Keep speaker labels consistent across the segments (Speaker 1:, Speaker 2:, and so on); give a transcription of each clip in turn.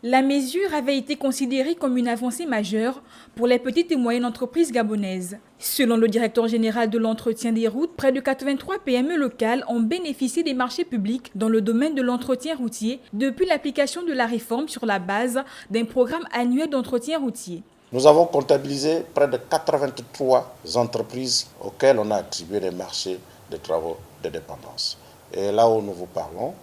Speaker 1: La mesure avait été considérée comme une avancée majeure pour les petites et moyennes entreprises gabonaises. Selon le directeur général de l'entretien des routes, près de 83 PME locales ont bénéficié des marchés publics dans le domaine de l'entretien routier depuis l'application de la réforme sur la base d'un programme annuel d'entretien routier.
Speaker 2: Nous avons comptabilisé près de 83 entreprises auxquelles on a attribué des marchés de travaux de dépendance. Et là où nous vous parlons,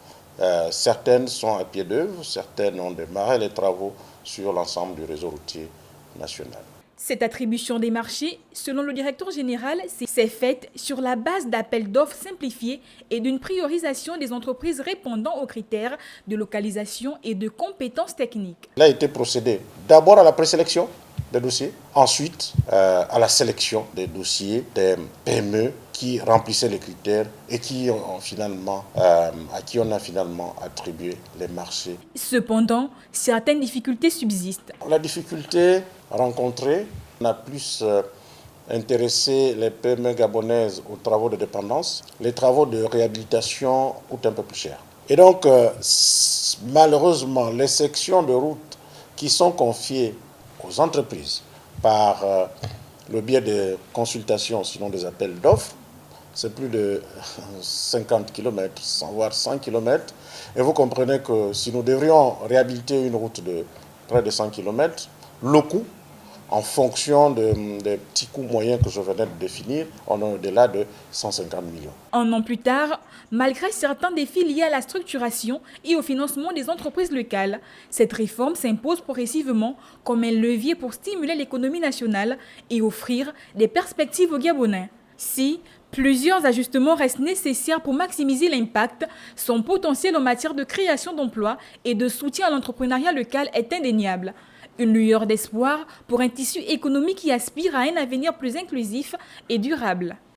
Speaker 2: certaines sont à pied d'œuvre, certaines ont démarré les travaux sur l'ensemble du réseau routier national.
Speaker 1: Cette attribution des marchés, selon le directeur général, s'est faite sur la base d'appels d'offres simplifiés et d'une priorisation des entreprises répondant aux critères de localisation et de compétences techniques.
Speaker 2: Il a été procédé d'abord à la présélection des dossiers, ensuite à la sélection des dossiers des PME qui remplissaient les critères et à qui on a finalement attribué les marchés.
Speaker 1: Cependant, certaines difficultés subsistent.
Speaker 2: La difficulté rencontrée, on a plus intéressé les PME gabonaises aux travaux de dépendance. Les travaux de réhabilitation coûtent un peu plus cher. Et donc, malheureusement, les sections de route qui sont confiées aux entreprises par le biais de consultations, sinon des appels d'offres, c'est plus de 50 km, voire 100 km. Et vous comprenez que si nous devrions réhabiliter une route de près de 100 km, le coût, en fonction des petits coûts moyens que je venais de définir, on est au-delà de 150 millions.
Speaker 1: Un an plus tard, malgré certains défis liés à la structuration et au financement des entreprises locales, cette réforme s'impose progressivement comme un levier pour stimuler l'économie nationale et offrir des perspectives aux Gabonais. Si plusieurs ajustements restent nécessaires pour maximiser l'impact, son potentiel en matière de création d'emplois et de soutien à l'entrepreneuriat local est indéniable. Une lueur d'espoir pour un tissu économique qui aspire à un avenir plus inclusif et durable.